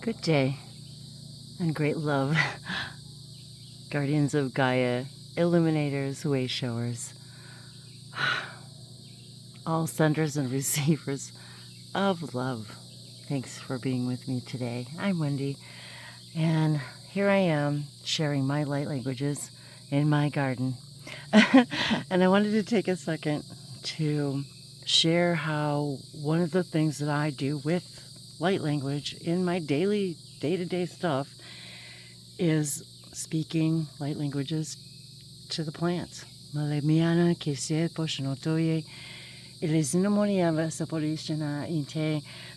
Good day and great love, guardians of Gaia, illuminators, way showers, all senders and receivers of love. Thanks for being with me today. I'm Wendy, and here I am sharing my light languages in my garden. And I wanted to take a second to share how one of the things that I do with light language in my daily day-to-day stuff is speaking light languages to the plants.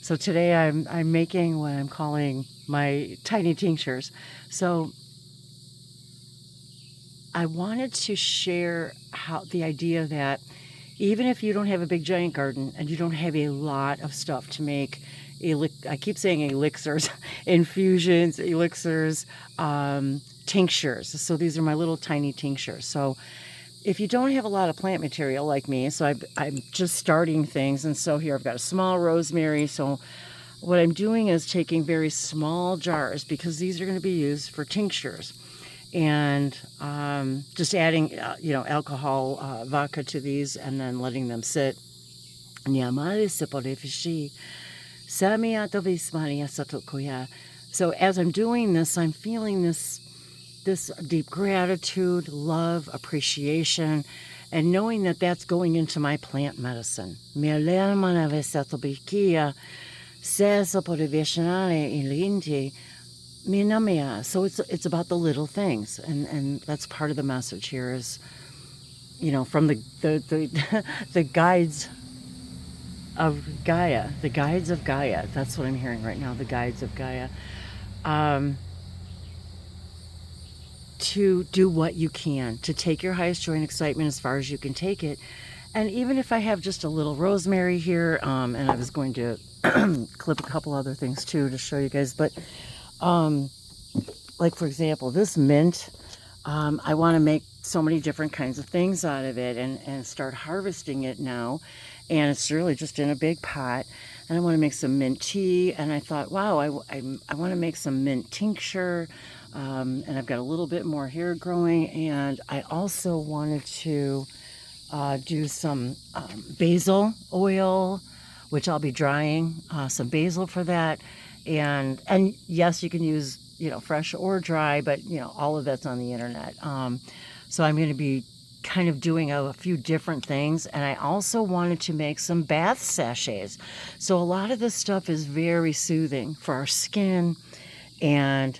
So today I'm making what I'm calling my tiny tinctures. So I wanted to share how the idea that even if you don't have a big giant garden and you don't have a lot of stuff to make, I keep saying elixirs, infusions, elixirs, tinctures. So these are my little tiny tinctures. So if you don't have a lot of plant material like me, so I'm just starting things, and so here I've got a small rosemary. So what I'm doing is taking very small jars, because these are going to be used for tinctures, and just adding alcohol, vodka to these, and then letting them sit. So as I'm doing this, I'm feeling this deep gratitude, love, appreciation, and knowing that that's going into my plant medicine. So it's about the little things, and that's part of the message here is, from the the guides of Gaia, the guides of Gaia. That's what I'm hearing right now, the guides of Gaia. To do what you can, to take your highest joy and excitement as far as you can take it. And even if I have just a little rosemary here, and I was going to clip a couple other things too to show you guys, but like for example, this mint, I want to make so many different kinds of things out of it and start harvesting it now. And it's really just in a big pot. And I want to make some mint tea. And I thought, wow, I want to make some mint tincture. And I've got a little bit more hair growing. And I also wanted to do some basil oil, which I'll be drying, some basil for that. And yes, you can use, fresh or dry, but, all of that's on the internet. So I'm going to be kind of doing a few different things. And I also wanted to make some bath sachets. So a lot of this stuff is very soothing for our skin. And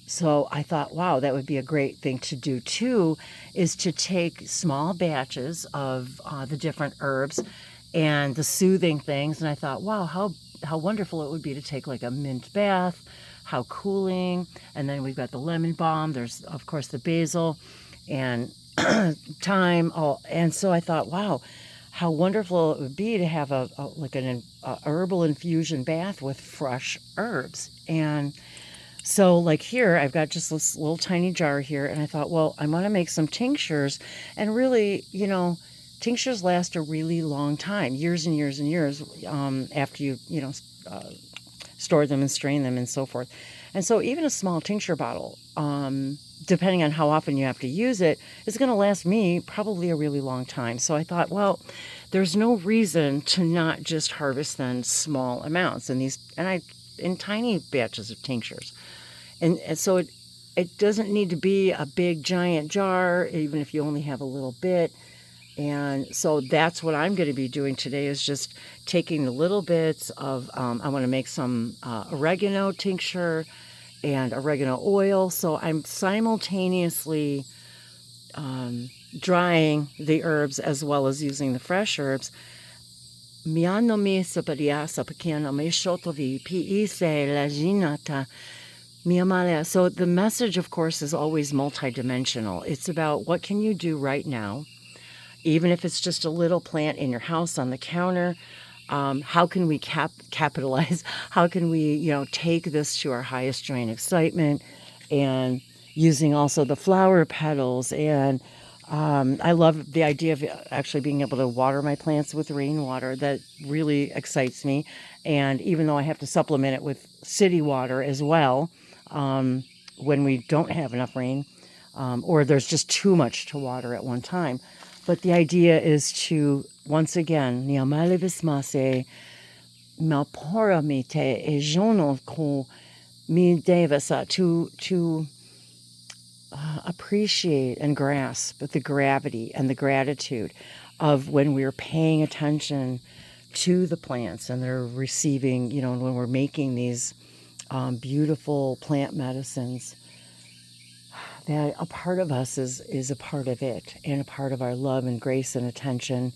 so I thought, wow, that would be a great thing to do too, is to take small batches of the different herbs and the soothing things. And I thought, wow, how wonderful it would be to take like a mint bath, how cooling. And then we've got the lemon balm. There's, of course, the basil and thyme. And so I thought, wow, how wonderful it would be to have a herbal infusion bath with fresh herbs. And so like here, I've got just this little tiny jar here, and I thought, well, I want to make some tinctures. And really, tinctures last a really long time, years and years and years, after you, store them and strain them and so forth. And so even a small tincture bottle, depending on how often you have to use it, is going to last me probably a really long time. So I thought, well, there's no reason to not just harvest then small amounts in tiny batches of tinctures. And so it doesn't need to be a big giant jar, even if you only have a little bit. And so that's what I'm going to be doing today, is just taking the little bits of, I want to make some oregano tincture and oregano oil. So I'm simultaneously drying the herbs as well as using the fresh herbs. So the message, of course, is always multidimensional. It's about what can you do right now, even if it's just a little plant in your house on the counter. How can we capitalize? How can we, take this to our highest joy and excitement, and using also the flower petals and I love the idea of actually being able to water my plants with rainwater. That really excites me. And even though I have to supplement it with city water as well, when we don't have enough rain, or there's just too much to water at one time. But the idea is to, once again, Niamalevismase, Malpora mite e jono ko mi devasa, to appreciate and grasp the gravity and the gratitude of when we're paying attention to the plants and they're receiving, when we're making these beautiful plant medicines, that a part of us is a part of it, and a part of our love and grace and attention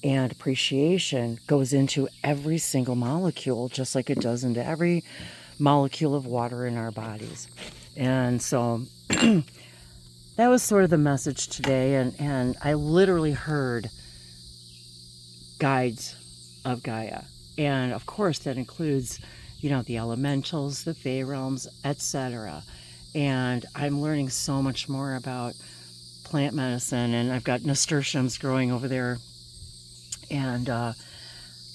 and appreciation goes into every single molecule, just like it does into every molecule of water in our bodies. And so that was sort of the message today, and I literally heard guides of Gaia. And of course that includes, the elementals, the Fey realms, etc. And I'm learning so much more about plant medicine, and I've got nasturtiums growing over there, and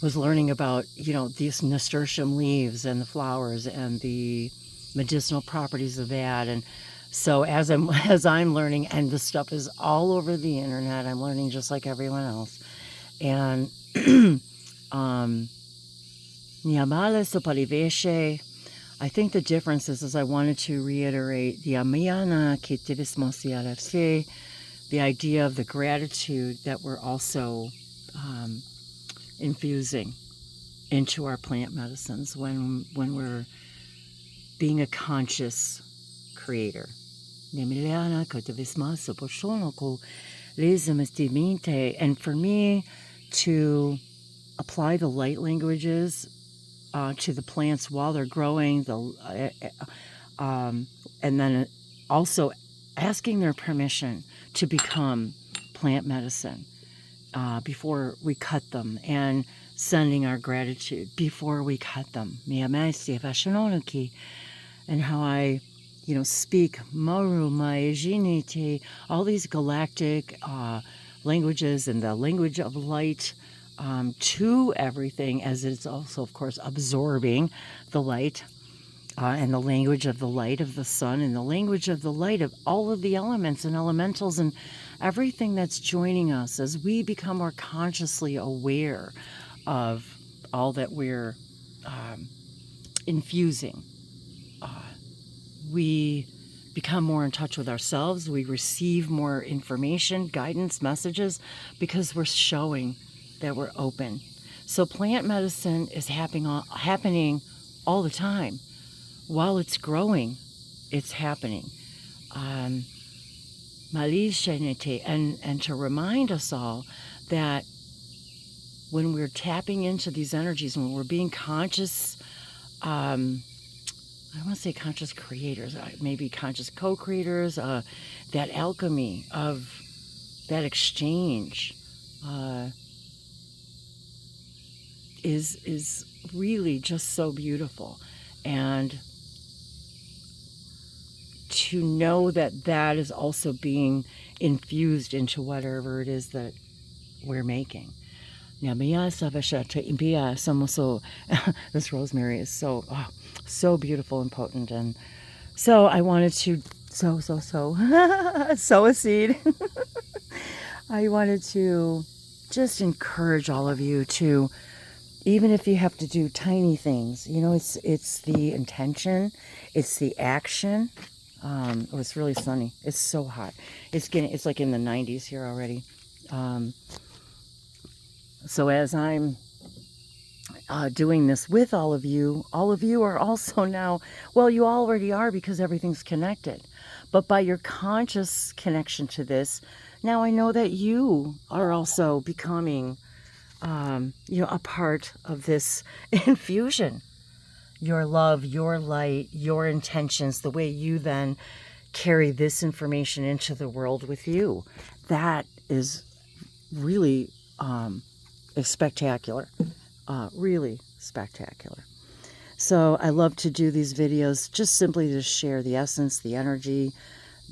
was learning about, these nasturtium leaves and the flowers and the medicinal properties of that. And so as I'm learning, and this stuff is all over the internet, I'm learning just like everyone else. And I think the difference is I wanted to reiterate the idea of the gratitude that we're also infusing into our plant medicines when we're being a conscious creator. And for me to apply the light languages to the plants while they're growing, and then also asking their permission to become plant medicine before we cut them, and sending our gratitude before we cut them. And how I, speak Maru, Maejinite, all these galactic languages and the language of light to everything, as it's also, of course, absorbing the light, and the language of the light of the sun, and the language of the light of all of the elements and elementals and everything that's joining us as we become more consciously aware of all that we're infusing. We become more in touch with ourselves. We receive more information, guidance, messages, because we're showing that we're open. So plant medicine is happening all the time. While it's growing, it's happening. And to remind us all that when we're tapping into these energies, when we're being conscious, I don't want to say conscious creators, maybe conscious co-creators, that alchemy of that exchange is really just so beautiful. And to know that is also being infused into whatever it is that we're making. This rosemary is so beautiful and potent. And so I wanted to sow a seed. I wanted to just encourage all of you to, even if you have to do tiny things, it's the intention, it's the action. It's really sunny. It's so hot. It's like in the 90s here already. So as I'm doing this with all of you are also now, well, you already are, because everything's connected. But by your conscious connection to this, now I know that you are also becoming, a part of this infusion. Your love, your light, your intentions, the way you then carry this information into the world with you. That is really spectacular. Really spectacular. So I love to do these videos just simply to share the essence, the energy,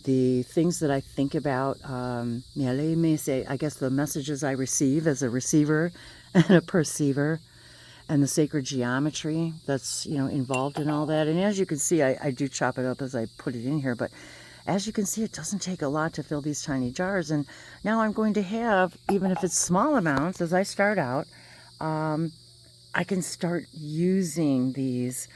the things that I think about, I guess the messages I receive as a receiver and a perceiver, and the sacred geometry that's, involved in all that. And as you can see, I do chop it up as I put it in here, but as you can see, it doesn't take a lot to fill these tiny jars. And now I'm going to have, even if it's small amounts, as I start out, I can start using these.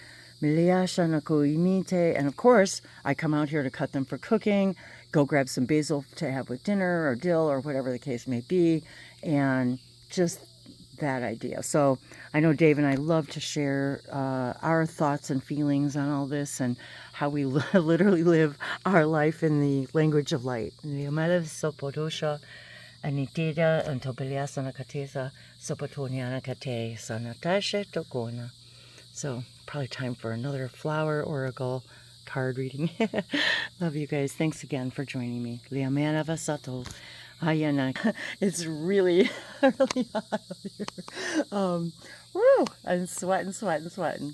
And of course, I come out here to cut them for cooking, go grab some basil to have with dinner or dill or whatever the case may be, and just that idea. So I know Dave and I love to share our thoughts and feelings on all this and how we literally live our life in the language of light. So probably time for another flower oracle card reading. Love you guys. Thanks again for joining me. It's really, really hot out here. Woo! I'm sweating.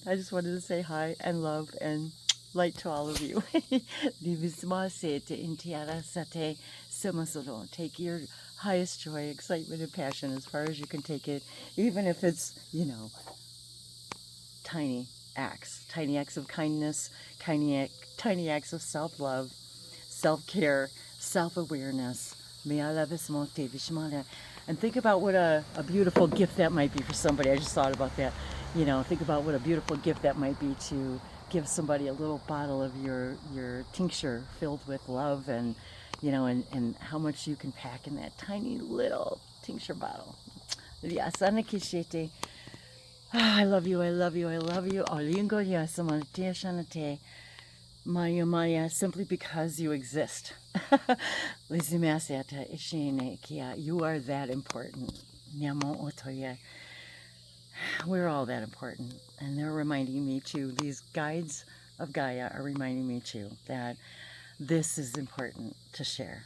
I just wanted to say hi and love and light to all of you. Take your highest joy, excitement, and passion as far as you can take it, even if it's, tiny acts of kindness, tiny acts of self-love, self-care, self-awareness. And think about what a beautiful gift that might be for somebody. I just thought about that. Think about what a beautiful gift that might be to give somebody a little bottle of your tincture filled with love, and and how much you can pack in that tiny little tincture bottle. I love you. Maya, simply because you exist. You are that important. We're all that important. And they're reminding me too, these guides of Gaia are reminding me too, that this is important to share.